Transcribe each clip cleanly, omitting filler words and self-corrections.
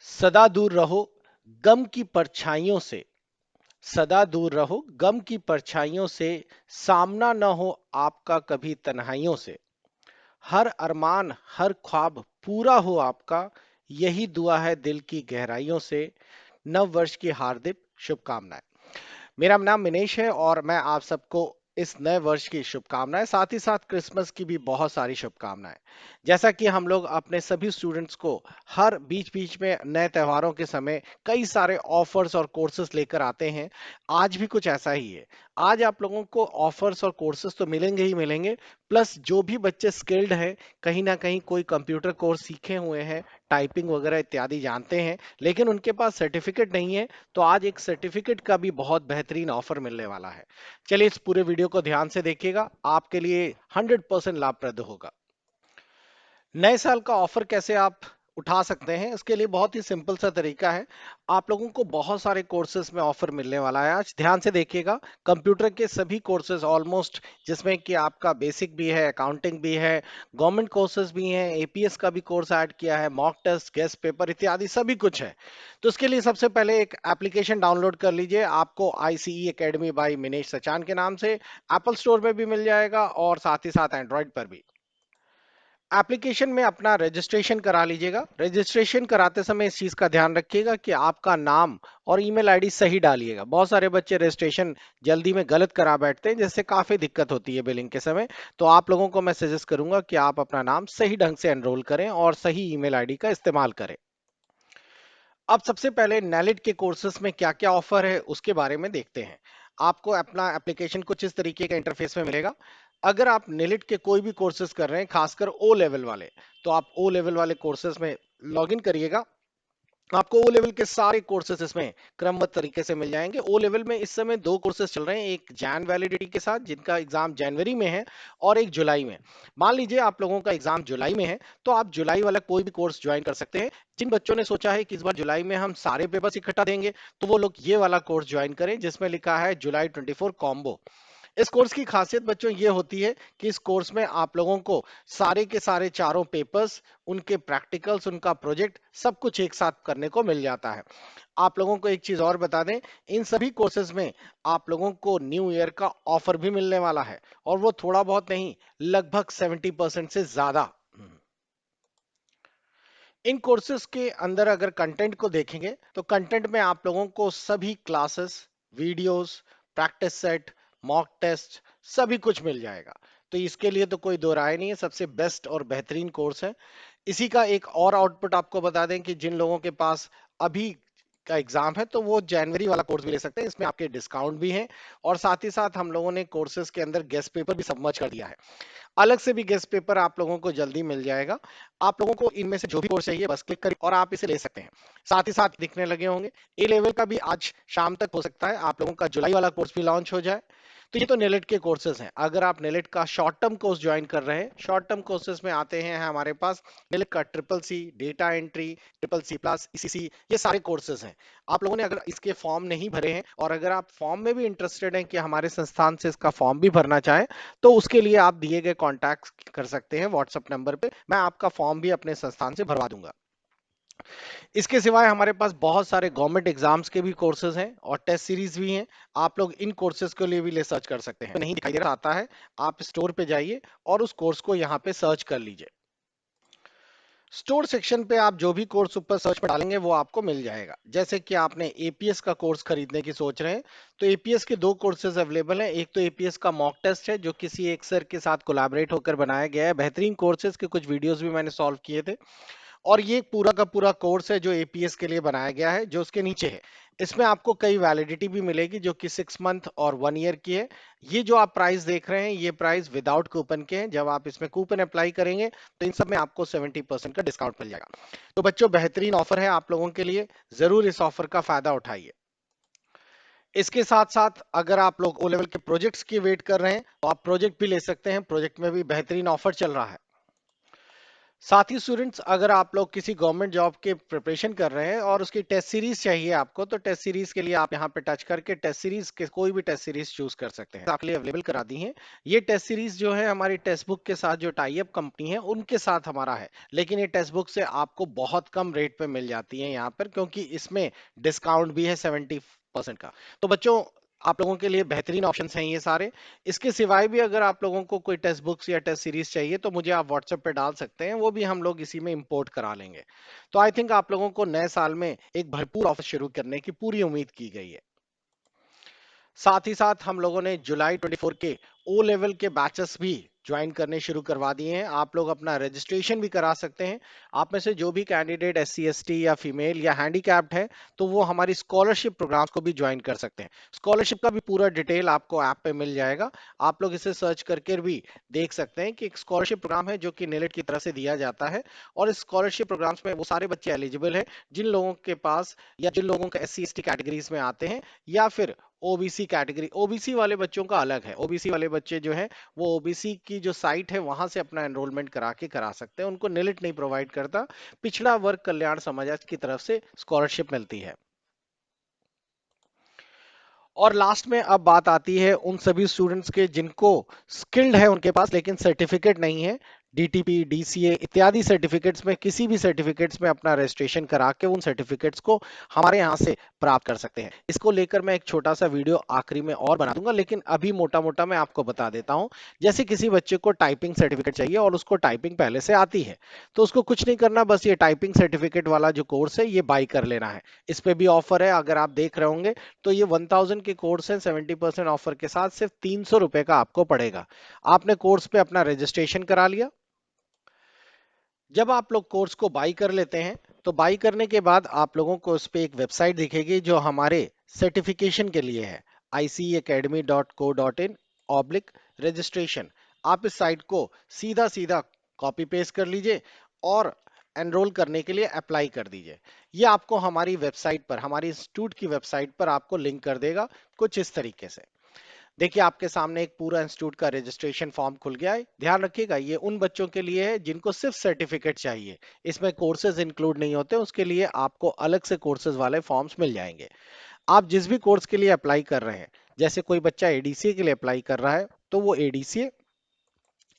सदा दूर रहो गम की परछाइयों से। सदा दूर रहो गम की परछाइयों से। सामना न हो आपका कभी तन्हाइयों से। हर अरमान हर ख्वाब पूरा हो आपका। यही दुआ है दिल की गहराइयों से। नव वर्ष की हार्दिक शुभकामनाएं। मेरा नाम मिनेश है और मैं आप सबको इस नए वर्ष की शुभकामनाएं, साथ ही साथ क्रिसमस की भी बहुत सारी शुभकामनाएं। जैसा कि हम लोग अपने सभी स्टूडेंट्स को हर बीच बीच में नए त्योहारों के समय कई सारे ऑफर्स और कोर्सेज लेकर आते हैं, आज भी कुछ ऐसा ही है। आज आप लोगों को ऑफर्स और कोर्सेज तो मिलेंगे ही मिलेंगे, प्लस जो भी बच्चे स्किल्ड हैं, कहीं ना कहीं कोई कंप्यूटर कोर्स सीखे हुए हैं, टाइपिंग वगैरह इत्यादि जानते हैं, लेकिन उनके पास सर्टिफिकेट नहीं है, तो आज एक सर्टिफिकेट का भी बहुत बेहतरीन ऑफर मिलने वाला है। चलिए इस पूरे वीडियो को ध्यान से देखिएगा, आपके लिए 100% लाभप्रद होगा। नए साल का ऑफर कैसे आप उठा सकते हैं, इसके लिए बहुत ही सिंपल सा तरीका है। आप लोगों को बहुत सारे कोर्सेज में ऑफर मिलने वाला है, आज ध्यान से देखिएगा। कंप्यूटर के सभी कोर्सेज ऑलमोस्ट, जिसमें कि आपका बेसिक भी है, अकाउंटिंग भी है, गवर्नमेंट कोर्सेज भी हैं, एपीएस का भी कोर्स ऐड किया है, मॉक टेस्ट, गेस्ट पेपर इत्यादि सभी कुछ है। तो इसके लिए सबसे पहले एक एप्लीकेशन डाउनलोड कर लीजिए। आपको ICE academy by Minesh Sachan के नाम से एप्पल स्टोर में भी मिल जाएगा और साथ ही साथ एंड्रॉइड पर भी। एप्लीकेशन में अपना रजिस्ट्रेशन करा लीजिएगा। रजिस्ट्रेशन कराते समय इस चीज का ध्यान रखिएगा कि आपका नाम और ईमेल आईडी सही डालिएगा। बहुत सारे बच्चे रजिस्ट्रेशन जल्दी में गलत करा बैठते हैं, जिससे काफी दिक्कत होती है बिलिंग के समय। तो आप लोगों को मैं सजेस्ट करूंगा कि आप अपना नाम सही ढंग से एनरोल करें और सही ईमेल आईडी का इस्तेमाल करें। अब सबसे पहले नेलिट के कोर्सेज में क्या क्या ऑफर है उसके बारे में देखते हैं। आपको अपना एप्लीकेशन कुछ इस तरीके का इंटरफेस में मिलेगा। अगर आप नेलिट के कोई भी कोर्सेज कर रहे हैं, खासकर ओ लेवल वाले, तो आप ओ लेवल वाले कोर्सेज में लॉगिन करिएगा। आपको ओ लेवल के सारे कोर्सेज इसमें क्रमबद्ध तरीके से मिल जाएंगे। ओ लेवल में इस समय दो कोर्सेज चल रहे हैं, एक जैन वैलिडिटी के साथ जिनका एग्जाम जनवरी में है, और एक जुलाई में। मान लीजिए आप लोगों का एग्जाम जुलाई में है, तो आप जुलाई वाला कोई भी कोर्स ज्वाइन कर सकते हैं। जिन बच्चों ने सोचा है कि इस बार जुलाई में हम सारे पेपर्स इकट्ठा देंगे, तो वो लोग ये वाला कोर्स ज्वाइन करें जिसमें लिखा है जुलाई 24 कॉम्बो। इस कोर्स की खासियत बच्चों ये होती है कि इस कोर्स में आप लोगों को सारे के सारे चारों पेपर्स, उनके प्रैक्टिकल्स, उनका प्रोजेक्ट सब कुछ एक साथ करने को मिल जाता है। आप लोगों को एक चीज और बता दें, इन सभी कोर्सेज में आप लोगों को न्यू ईयर का ऑफर भी मिलने वाला है, और वो थोड़ा बहुत नहीं, लगभग 70% से ज्यादा। इन कोर्सेज के अंदर अगर कंटेंट को देखेंगे, तो कंटेंट में आप लोगों को सभी classes, videos, practice set, mock test सभी कुछ मिल जाएगा। तो इसके लिए तो कोई दो राय नहीं है, सबसे बेस्ट और बेहतरीन कोर्स है। इसी का एक और आउटपुट आपको बता दें कि जिन लोगों के पास अभी का एग्जाम है, तो वो जनवरी वाला कोर्स भी ले सकते हैं, इसमें आपके डिस्काउंट भी है। और साथ ही साथ हम लोगों ने कोर्सेज के अंदर गेस्ट पेपर भी सबमर्ज कर दिया है। अलग से भी गेस्ट पेपर आप लोगों को जल्दी मिल जाएगा। आप लोगों को इनमें से जो भी कोर्स चाहिए बस क्लिक करिए और आप इसे ले सकते हैं। साथ ही साथ दिखने लगे होंगे, ए लेवल का भी आज शाम तक हो सकता है आप लोगों का जुलाई वाला कोर्स भी लॉन्च हो जाए। तो ये तो नेलेट के कोर्सेज हैं। अगर आप नेलेट का शॉर्ट टर्म कोर्स ज्वाइन कर रहे हैं, शॉर्ट टर्म कोर्सेज में आते हैं हमारे पास नेलेट का triple C, data entry, triple C plus, ECC, ये सारे कोर्सेज हैं। आप लोगों ने अगर इसके फॉर्म नहीं भरे हैं, और अगर आप फॉर्म में भी इंटरेस्टेड हैं कि हमारे संस्थान से इसका फॉर्म भी भरना चाहें, तो उसके लिए आप दिए गए कॉन्टैक्ट कर सकते हैं व्हाट्सएप नंबर पे। मैं आपका फॉर्म भी अपने संस्थान से भरवा दूंगा। इसके सिवाय हमारे पास बहुत सारे गवर्नमेंट एग्जाम्स के भी कोर्सेज हैं और टेस्ट सीरीज भी हैं। आप लोग इन कोर्सेज के लिए भी ले सर्च कर सकते हैं। नहीं दिखाई दे रहा आता है, आप स्टोर पे जाइए और उस कोर्स को यहाँ पे सर्च कर लीजिए। स्टोर सेक्शन पे आप जो भी कोर्स ऊपर सर्च पर डालेंगे वो आपको मिल जाएगा। जैसे कि आपने एपीएस का कोर्स खरीदने की सोच रहे हैं, तो एपीएस के दो कोर्सेज अवेलेबल हैं। एक तो एपीएस का मॉक टेस्ट है, जो किसी एक सर के साथ कोलैबोरेट होकर बनाया गया है। बेहतरीन कोर्सेज के कुछ वीडियोस भी मैंने सॉल्व किए थे। और ये पूरा का पूरा कोर्स है जो एपीएस के लिए बनाया गया है, जो उसके नीचे है। इसमें आपको कई वैलिडिटी भी मिलेगी, जो कि 6 मंथ और 1 ईयर की है। ये जो आप प्राइस देख रहे हैं, ये प्राइस विदाउट कूपन के हैं। जब आप इसमें कूपन अप्लाई करेंगे, तो इन सब में आपको 70% का डिस्काउंट मिल जाएगा। तो बच्चों, बेहतरीन ऑफर है आप लोगों के लिए, जरूर इस ऑफर का फायदा उठाइए। इसके साथ साथ अगर आप लोग ओ लेवल के प्रोजेक्ट्स की वेट कर रहे हैं, तो आप प्रोजेक्ट भी ले सकते हैं। प्रोजेक्ट में भी बेहतरीन ऑफर चल रहा है। साथ ही स्टूडेंट्स, अगर आप लोग किसी गवर्नमेंट जॉब के प्रिपरेशन कर रहे हैं और उसकी टेस्ट सीरीज चाहिए आपको, तो टेस्ट सीरीज के लिए आप यहाँ पे टच करके टेस्ट सीरीज के कोई भी टेस्ट सीरीज चूज कर सकते हैं। आपके लिए अवेलेबल करा दी है। ये टेस्ट सीरीज जो है हमारी टेक्स्ट बुक के साथ जो टाई अप कंपनी है उनके साथ हमारा है, लेकिन ये टेक्स्ट बुक से आपको बहुत कम रेट पे मिल जाती है यहाँ पर, क्योंकि इसमें डिस्काउंट भी है 70% का। तो बच्चों, आप लोगों के लिए बेहतरीन ऑप्शंस हैं ये सारे। इसके सिवाय भी अगर आप लोगों को कोई टेक्स्ट बुक्स या टेस्ट सीरीज चाहिए तो मुझे आप व्हाट्सएप पे डाल सकते हैं, वो भी हम लोग इसी में इंपोर्ट करा लेंगे। तो आई थिंक आप लोगों को नए साल में एक भरपूर ऑफर शुरू करने की पूरी उम्मीद की गई है। साथ ही साथ हम लोगों ने जुलाई 24 के ओ लेवल के बैचेस भी ज्वाइन करने शुरू करवा दिए हैं। आप लोग अपना रजिस्ट्रेशन भी करा सकते हैं। आप में से जो भी कैंडिडेट SC ST या फीमेल या हैंडीकैप्ड है, तो वो हमारी स्कॉलरशिप प्रोग्राम्स को भी ज्वाइन कर सकते हैं। स्कॉलरशिप का भी पूरा डिटेल आपको ऐप पे मिल जाएगा। आप लोग इसे सर्च करके भी देख सकते हैं कि एक स्कॉलरशिप प्रोग्राम है जो कि नेलेट की तरफ से दिया जाता है। और इस स्कॉलरशिप प्रोग्राम्स में वो सारे बच्चे एलिजिबल है जिन लोगों के पास या जिन लोगों का SC ST कैटेगरीज में आते हैं, या फिर ओबीसी कैटेगरी। ओबीसी वाले बच्चों का अलग है। ओबीसी वाले बच्चे जो है वो ओबीसी की जो साइट है वहां से अपना एनरोलमेंट करा के करा सकते हैं, उनको निलिट नहीं प्रोवाइड करता। पिछड़ा वर्ग कल्याण समाज की तरफ से स्कॉलरशिप मिलती है। और लास्ट में अब बात आती है उन सभी स्टूडेंट्स के जिनको स्किल्ड है उनके पास लेकिन सर्टिफिकेट नहीं है। डीटीपी, डीसीए इत्यादि सर्टिफिकेट्स में, किसी भी सर्टिफिकेट्स में अपना रजिस्ट्रेशन करा के उन सर्टिफिकेट्स को हमारे यहाँ से प्राप्त कर सकते हैं। इसको लेकर मैं एक छोटा सा वीडियो आखिरी में और बना दूंगा, लेकिन अभी मोटा मोटा मैं आपको बता देता हूँ। जैसे किसी बच्चे को टाइपिंग सर्टिफिकेट चाहिए और उसको टाइपिंग पहले से आती है, तो उसको कुछ नहीं करना, बस ये टाइपिंग सर्टिफिकेट वाला जो कोर्स है ये बाई कर लेना है। इस पे भी ऑफर है, अगर आप देख रहे होंगे तो ये 1000 के कोर्स है, 70% ऑफर के साथ सिर्फ 300 रुपए का आपको पड़ेगा। आपने कोर्स पे अपना रजिस्ट्रेशन करा लिया। जब आप लोग कोर्स को बाई कर लेते हैं, तो बाई करने के बाद आप लोगों को उस पे एक वेबसाइट दिखेगी जो हमारे सर्टिफिकेशन के लिए है, iceacademy.co.in/registration। आप इस साइट को सीधा सीधा कॉपी पेस्ट कर लीजिए और एनरोल करने के लिए अप्लाई कर दीजिए। ये आपको हमारी वेबसाइट पर, हमारी इंस्टीट्यूट की वेबसाइट पर आपको लिंक कर देगा कुछ इस तरीके से। देखिए, आपके सामने एक पूरा इंस्टीट्यूट का रजिस्ट्रेशन फॉर्म खुल गया है। ध्यान रखिएगा, ये उन बच्चों के लिए है जिनको सिर्फ सर्टिफिकेट चाहिए। इसमें कोर्सेज इंक्लूड नहीं होते, उसके लिए आपको अलग से कोर्सेज वाले फॉर्म्स मिल जाएंगे। आप जिस भी कोर्स के लिए अप्लाई कर रहे हैं, जैसे कोई बच्चा एडीसीए के लिए अप्लाई कर रहा है, तो वो एडीसीए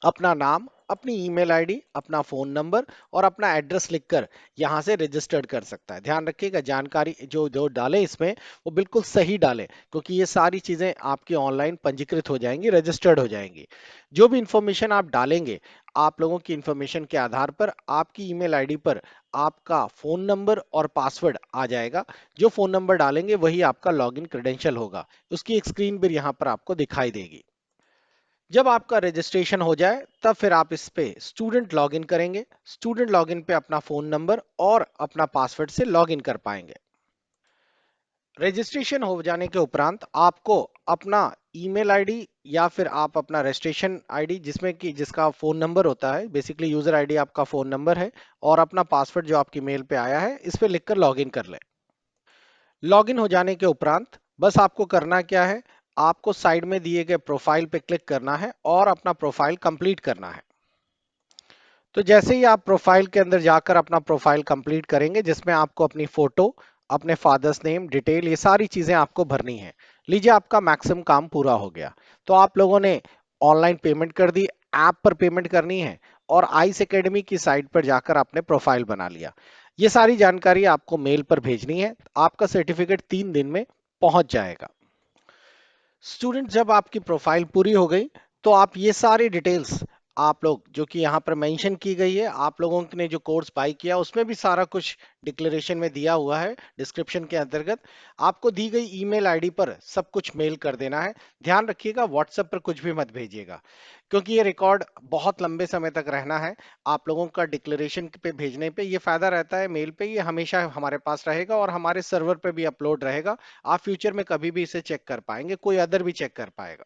अपना नाम, अपनी ईमेल आईडी, अपना फोन नंबर और अपना एड्रेस लिखकर यहां से रजिस्टर्ड कर सकता है। ध्यान रखिएगा, जानकारी जो जो डाले इसमें वो बिल्कुल सही डाले, क्योंकि ये सारी चीजें आपकी ऑनलाइन पंजीकृत हो जाएंगी, रजिस्टर्ड हो जाएंगी। जो भी इंफॉर्मेशन आप डालेंगे, आप लोगों की इंफॉर्मेशन के आधार पर आपकी ईमेल आईडी पर आपका फोन नंबर और पासवर्ड आ जाएगा। जो फोन नंबर डालेंगे वही आपका लॉगिन क्रेडेंशियल होगा। उसकी एक स्क्रीन भी यहाँ पर आपको दिखाई देगी। जब आपका रजिस्ट्रेशन हो जाए, तब फिर आप इस पे स्टूडेंट लॉगिन करेंगे। स्टूडेंट लॉगिन पे अपना फोन नंबर और अपना पासवर्ड से लॉगिन कर पाएंगे। रजिस्ट्रेशन हो जाने के उपरांत आपको अपना ईमेल आईडी या फिर आप अपना रजिस्ट्रेशन आईडी, जिसमें कि जिसका फोन नंबर होता है, बेसिकली यूजर आईडी आपका फोन नंबर है, और अपना पासवर्ड जो आपकी मेल पे आया है, इस पे लिखकर लॉगिन कर लें। लॉगिन हो जाने के उपरांत बस आपको करना क्या है, आपको साइड में दिए गए प्रोफाइल पे क्लिक करना है और अपना प्रोफाइल कंप्लीट करना है। तो जैसे ही आप प्रोफाइल के अंदर जाकर अपना प्रोफाइल कंप्लीट करेंगे, जिसमें आपको अपनी फोटो, अपने फादर्स नेम डिटेल, ये सारी चीजें आपको भरनी है। लीजिए, आपका मैक्सिमम काम पूरा हो गया। तो आप लोगों ने ऑनलाइन पेमेंट कर दी, ऐप पर पेमेंट करनी है, और आइस एकेडमी की साइट पर जाकर आपने प्रोफाइल बना लिया। ये सारी जानकारी आपको मेल पर भेजनी है। आपका सर्टिफिकेट 3 दिन में पहुंच जाएगा। स्टूडेंट, जब आपकी प्रोफाइल पूरी हो गई, तो आप ये सारी डिटेल्स, आप लोग जो कि यहाँ पर मेंशन की गई है, आप लोगों ने जो कोर्स बाई किया उसमें भी सारा कुछ डिक्लेरेशन में दिया हुआ है, डिस्क्रिप्शन के अंतर्गत आपको दी गई ईमेल आईडी पर सब कुछ मेल कर देना है। ध्यान रखिएगा, व्हाट्सएप पर कुछ भी मत भेजिएगा, क्योंकि ये रिकॉर्ड बहुत लंबे समय तक रहना है। आप लोगों का डिक्लेरेशन पे भेजने पे ये फायदा रहता है, मेल पे ये हमेशा हमारे पास रहेगा और हमारे सर्वर पे भी अपलोड रहेगा। आप फ्यूचर में कभी भी इसे चेक कर पाएंगे, कोई अदर भी चेक कर पाएगा।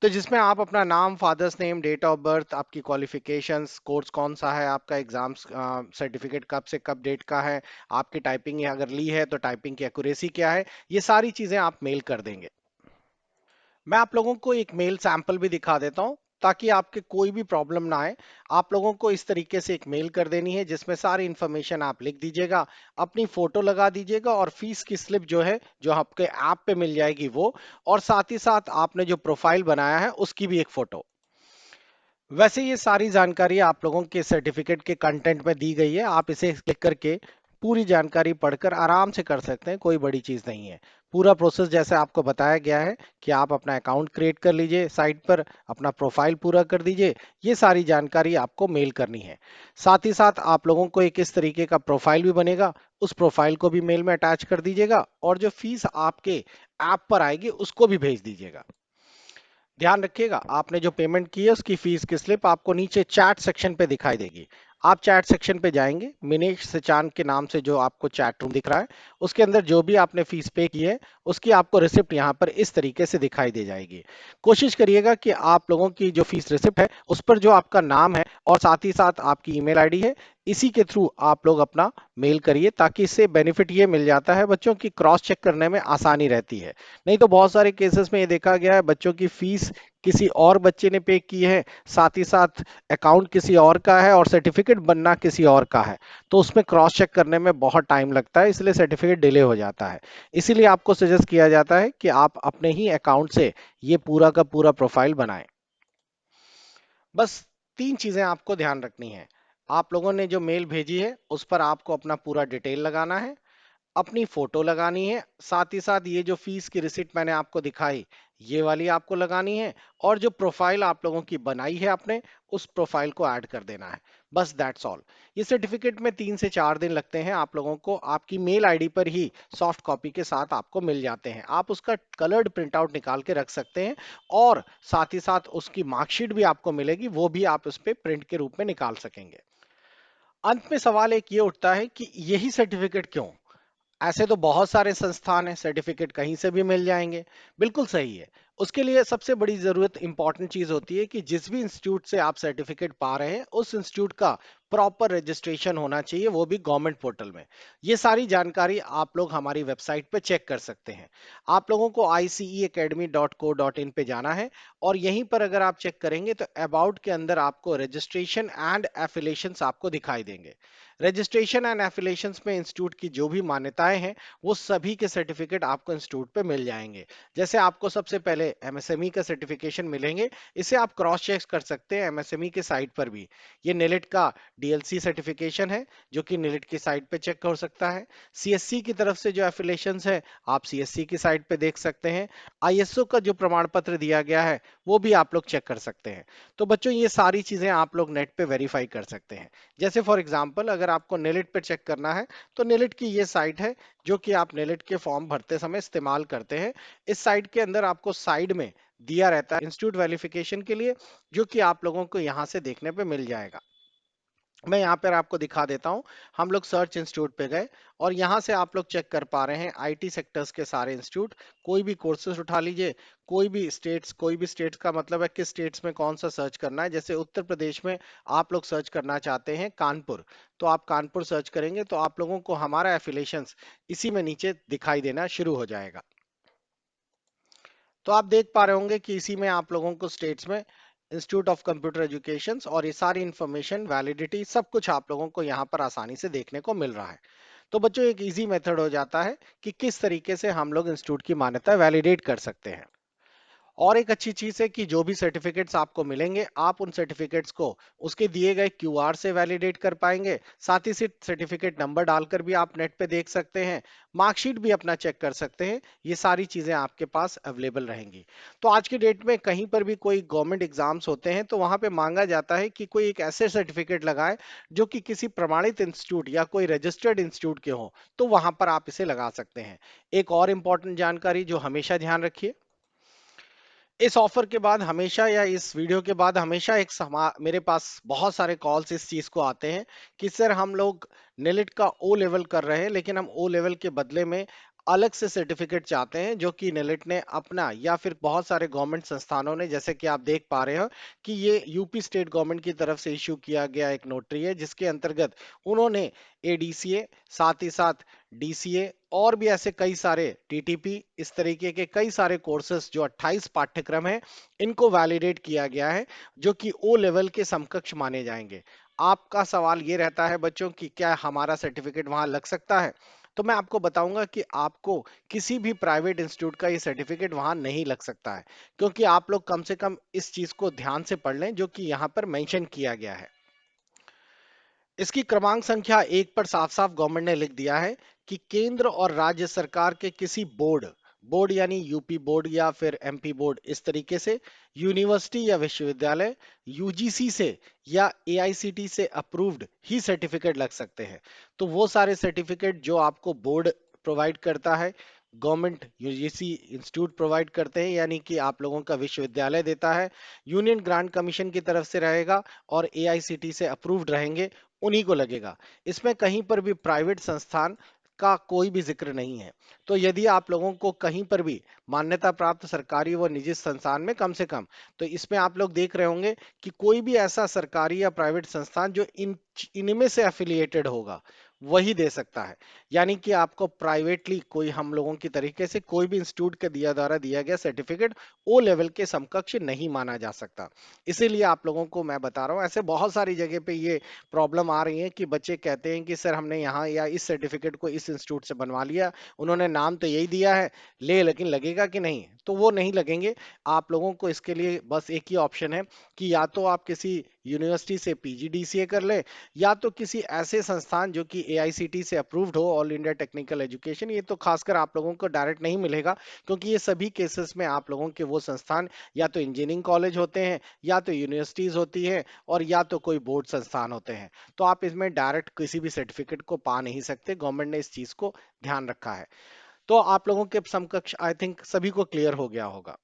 तो जिसमें आप अपना नाम, father's name, date of birth, आपकी क्वालिफिकेशंस, कोर्स कौन सा है, आपका एग्जाम्स सर्टिफिकेट कब से कब डेट का है, आपकी टाइपिंग अगर ली है तो टाइपिंग की एक्यूरेसी क्या है, ये सारी चीजें आप मेल कर देंगे। मैं आप लोगों को एक मेल सैंपल भी दिखा देता हूं। ताकि आपके कोई भी प्रॉब्लम ना आए। आप लोगों को इस तरीके से एक मेल कर देनी है जिसमें सारी इंफॉर्मेशन आप लिख दीजिएगा, अपनी फोटो लगा दीजिएगा और फीस की स्लिप जो है जो आपके ऐप पे मिल जाएगी वो, और साथ ही साथ आपने जो प्रोफाइल बनाया है उसकी भी एक फोटो। वैसे ये सारी जानकारी आप लोगों के सर्टिफिकेट के कंटेंट में दी गई है, आप इसे क्लिक करके पूरी जानकारी पढ़कर आराम से कर सकते हैं, कोई बड़ी चीज नहीं है। पूरा प्रोसेस जैसे आपको बताया गया है कि आप अपना अकाउंट क्रिएट कर लीजिए साइट पर, अपना प्रोफाइल पूरा कर दीजिए, ये सारी जानकारी आपको मेल करनी है। साथ ही साथ आप लोगों को एक इस तरीके का प्रोफाइल भी बनेगा, उस प्रोफाइल को भी मेल में अटैच कर दीजिएगा और जो फीस आपके ऐप पर आएगी उसको भी भेज दीजिएगा। ध्यान रखिएगा, आपने जो पेमेंट की है उसकी फीस की स्लिप आपको नीचे चैट सेक्शन पे दिखाई देगी। आप चैट सेक्शन पे जाएंगे, मिनेश सचान के नाम से जो आपको चैट रूम दिख रहा है उसके अंदर जो भी आपने फीस पे की है उसकी आपको रिसिप्ट यहाँ पर इस तरीके से दिखाई दे जाएगी। कोशिश करिएगा कि आप लोगों की जो फीस रिसिप्ट है उस पर जो आपका नाम है और साथ ही साथ आपकी ईमेल आईडी है, इसी के थ्रू आप लोग अपना मेल करिए, ताकि इससे बेनिफिट ये मिल जाता है बच्चों की क्रॉस चेक करने में आसानी रहती है। नहीं तो बहुत सारे केसेस में ये देखा गया है बच्चों की फीस किसी और बच्चे ने पे की है, साथ ही साथ अकाउंट किसी और का है और सर्टिफिकेट बनना किसी और का है, तो उसमें क्रॉस चेक करने में बहुत टाइम लगता है, इसलिए सर्टिफिकेट डिले हो जाता है। इसीलिए आपको सजेस्ट किया जाता है कि आप अपने ही अकाउंट से ये पूरा का पूरा प्रोफाइल बनाएं। बस 3 चीजें आपको ध्यान रखनी है। आप लोगों ने जो मेल भेजी है उस पर आपको अपना पूरा डिटेल लगाना है, अपनी फोटो लगानी है, साथ ही साथ ये जो फीस की रिसिप्ट मैंने आपको दिखाई ये वाली आपको लगानी है, और जो प्रोफाइल आप लोगों की बनाई है आपने उस प्रोफाइल को ऐड कर देना है। बस दैट्स ऑल। ये सर्टिफिकेट में 3 से 4 दिन लगते हैं, आप लोगों को आपकी मेल आईडी पर ही सॉफ्ट कॉपी के साथ आपको मिल जाते हैं। आप उसका कलर्ड प्रिंट आउट निकाल के रख सकते हैं और साथ ही साथ उसकी मार्कशीट भी आपको मिलेगी, वो भी आप उस पर प्रिंट के रूप में निकाल सकेंगे। अंत में सवाल एक ये उठता है कि यही सर्टिफिकेट क्यों? ऐसे तो बहुत सारे संस्थान हैं, सर्टिफिकेट कहीं से भी मिल जाएंगे। बिल्कुल सही है। उसके लिए सबसे बड़ी जरूरत इंपॉर्टेंट चीज होती है कि जिस भी इंस्टीट्यूट से आप सर्टिफिकेट पा रहे हैं उस इंस्टीट्यूट का प्रॉपर रजिस्ट्रेशन होना चाहिए, वो भी गवर्नमेंट पोर्टल में। ये सारी जानकारी आप लोग हमारी वेबसाइट पे चेक कर सकते हैं। आप लोगों को iceacademy.co.in पे जाना है और यहीं पर अगर आप चेक करेंगे तो अबाउट के अंदर आपको रजिस्ट्रेशन एंड एफिलिएशंस आपको दिखाई देंगे। रजिस्ट्रेशन एंड एफिलिएशंस में इंस्टीट्यूट की जो भी मान्यताएं हैं वो सभी के सर्टिफिकेट आपको इंस्टीट्यूट पे मिल जाएंगे। जैसे आपको सबसे पहले एमएसएमई का सर्टिफिकेशन मिलेंगे, इसे आप क्रॉस चेक कर सकते हैं एमएसएमई के साइट पर भी। ये निलिट का डीएलसी सर्टिफिकेशन है जो कि निलिट की साइट पे चेक हो सकता है। सीएससी की तरफ से जो एफिलिएशंस है आप सीएससी की साइट पे देख सकते हैं। आईएसओ का जो प्रमाण पत्र दिया गया है वो भी आप लोग चेक कर सकते हैं। तो बच्चों ये सारी चीजें आप लोग नेट पे वेरीफाई कर सकते हैं। जैसे फॉर एग्जांपल अगर आपको नेलिट पे चेक करना है तो नेलिट की ये साइट है जो कि आप नेलिट के फॉर्म भरते समय इस्तेमाल करते हैं। इस साइट के अंदर आपको साइड में दिया रहता है इंस्टीट्यूट वेरिफिकेशन के लिए, जो कि आप लोगों को यहां से देखने पे मिल जाएगा। मैं यहाँ पर आपको दिखा देता हूँ। हम लोग सर्च इंस्टीट्यूट पे गए और यहाँ से आप लोग चेक कर पा रहे हैं आईटी सेक्टर्स के सारे इंस्टीट्यूट। कोई भी कोर्सेज उठा लीजिए, कोई भी स्टेट्स का मतलब है किस स्टेट्स में कौन सा सर्च करना है। जैसे उत्तर प्रदेश में आप लोग सर्च करना चाहते हैं कानपुर, तो आप कानपुर सर्च करेंगे तो आप लोगों को हमारा एफिलिएशंस इसी में नीचे दिखाई देना शुरू हो जाएगा। तो आप देख पा रहे होंगे कि इसी में आप लोगों को स्टेट्स में इंस्टीट्यूट ऑफ कंप्यूटर एजुकेशन और ये सारी इंफॉर्मेशन वैलिडिटी सब कुछ आप लोगों को यहाँ पर आसानी से देखने को मिल रहा है। तो बच्चों एक इजी मेथड हो जाता है कि किस तरीके से हम लोग इंस्टीट्यूट की मान्यता वैलिडेट कर सकते हैं। और एक अच्छी चीज है कि जो भी सर्टिफिकेट्स आपको मिलेंगे आप उन सर्टिफिकेट्स को उसके दिए गए क्यूआर से वैलिडेट कर पाएंगे। साथ ही सर्टिफिकेट नंबर डालकर भी आप नेट पे देख सकते हैं, मार्कशीट भी अपना चेक कर सकते हैं। ये सारी चीजें आपके पास अवेलेबल रहेंगी। तो आज के डेट में कहीं पर भी कोई गवर्नमेंट एग्जाम्स होते हैं तो वहां पे मांगा जाता है कि कोई एक ऐसे सर्टिफिकेट लगाए जो कि किसी प्रमाणित इंस्टीट्यूट या कोई रजिस्टर्ड इंस्टीट्यूट के हो, तो वहां पर आप इसे लगा सकते हैं। एक और इंपॉर्टेंट जानकारी जो हमेशा ध्यान रखिए, इस ऑफर के बाद हमेशा या इस वीडियो के बाद हमेशा मेरे पास बहुत सारे कॉल्स इस चीज को आते हैं कि सर हम लोग नेलिट का ओ लेवल कर रहे हैं लेकिन हम ओ लेवल के बदले में अलग से सर्टिफिकेट चाहते हैं जो कि नेलिट ने अपना या फिर बहुत सारे गवर्नमेंट संस्थानों ने, जैसे कि आप देख पा रहे हो कि ये यूपी स्टेट गवर्नमेंट की तरफ से इश्यू किया गया एक नोटरी है, जिसके अंतर्गत उन्होंने एडीसीए, साथ ही साथ डीसीए और भी ऐसे कई सारे टीटीपी, इस तरीके के कई सारे कोर्सेस जो 28 पाठ्यक्रम है, इनको वैलिडेट किया गया है, जो कि ओ लेवल के समकक्ष माने जाएंगे। आपका सवाल ये रहता है बच्चों कि क्या हमारा सर्टिफिकेट वहां लग सकता है? तो मैं आपको बताऊंगा कि आपको किसी भी प्राइवेट इंस्टीट्यूट का ये सर्टिफिकेट वहां नहीं लग सकता है, क्योंकि आप लोग कम से कम इस चीज को ध्यान से पढ़ लें जो कि यहां पर मेंशन किया गया है। इसकी क्रमांक संख्या 1 पर साफ साफ गवर्नमेंट ने लिख दिया है कि केंद्र और राज्य सरकार के किसी बोर्ड, बोर्ड यानी यूपी बोर्ड या फिर एमपी बोर्ड, इस तरीके से यूनिवर्सिटी या विश्वविद्यालय, यूजीसी से या एआईसीटी से अप्रूव्ड ही सर्टिफिकेट लग सकते हैं। तो वो सारे सर्टिफिकेट जो आपको बोर्ड प्रोवाइड करता है, गवर्नमेंट यूजीसी इंस्टीट्यूट प्रोवाइड करते हैं, यानी कि आप लोगों का विश्वविद्यालय देता है, यूनियन ग्रांट कमीशन की तरफ से रहेगा और एआईसीटी से अप्रूव्ड रहेंगे, उन्हीं को लगेगा। इसमें कहीं पर भी प्राइवेट संस्थान का कोई भी जिक्र नहीं है। तो यदि आप लोगों को कहीं पर भी मान्यता प्राप्त सरकारी व निजी संस्थान में कम से कम, तो इसमें आप लोग देख रहे होंगे कि कोई भी ऐसा सरकारी या प्राइवेट संस्थान जो इनमें से एफिलिएटेड होगा वही दे सकता है। यानी कि आपको प्राइवेटली कोई हम लोगों की तरीके से कोई भी इंस्टीट्यूट के द्वारा दिया गया सर्टिफिकेट ओ लेवल के समकक्ष नहीं माना जा सकता। इसीलिए आप लोगों को मैं बता रहा हूं, ऐसे बहुत सारी जगह पे ये प्रॉब्लम आ रही है कि बच्चे कहते हैं कि सर हमने यहाँ या इस सर्टिफिकेट को इस इंस्टीट्यूट से बनवा लिया, उन्होंने नाम तो यही दिया है, लेकिन लगेगा कि नहीं? तो वो नहीं लगेंगे। आप लोगों को इसके लिए बस एक ही ऑप्शन है कि या तो आप किसी यूनिवर्सिटी से पीजीडीसीए कर ले, या तो किसी ऐसे संस्थान जो कि एआईसीटी से अप्रूव्ड हो, ऑल इंडिया टेक्निकल एजुकेशन। ये तो खासकर आप लोगों को डायरेक्ट नहीं मिलेगा, क्योंकि ये सभी केसेस में आप लोगों के वो संस्थान या तो इंजीनियरिंग कॉलेज होते हैं, या तो यूनिवर्सिटीज होती हैं, और या तो कोई बोर्ड संस्थान होते हैं। तो आप इसमें डायरेक्ट किसी भी सर्टिफिकेट को पा नहीं सकते। गवर्नमेंट ने इस चीज को ध्यान रखा है। तो आप लोगों के समकक्ष आई थिंक सभी को क्लियर हो गया होगा।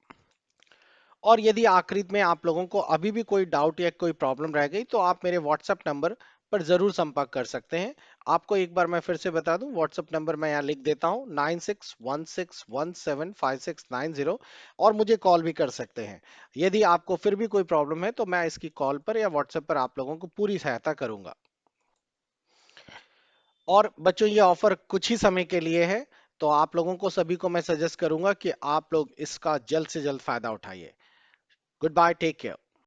और यदि आखिरी में आप लोगों को अभी भी कोई डाउट या कोई प्रॉब्लम रह गई, तो आप मेरे व्हाट्सएप नंबर पर जरूर संपर्क कर सकते हैं। आपको एक बार मैं फिर से बता दूं, व्हाट्सएप नंबर मैं यहाँ लिख देता हूं, 9616175690, और मुझे कॉल भी कर सकते हैं। यदि आपको फिर भी कोई प्रॉब्लम है तो मैं इसकी कॉल पर या व्हाट्सएप पर आप लोगों को पूरी सहायता करूंगा। और बच्चों, ये ऑफर कुछ ही समय के लिए है, तो आप लोगों को सभी को मैं सजेस्ट करूंगा कि आप लोग इसका जल्द से जल्द फायदा उठाइए। Good bye, take care.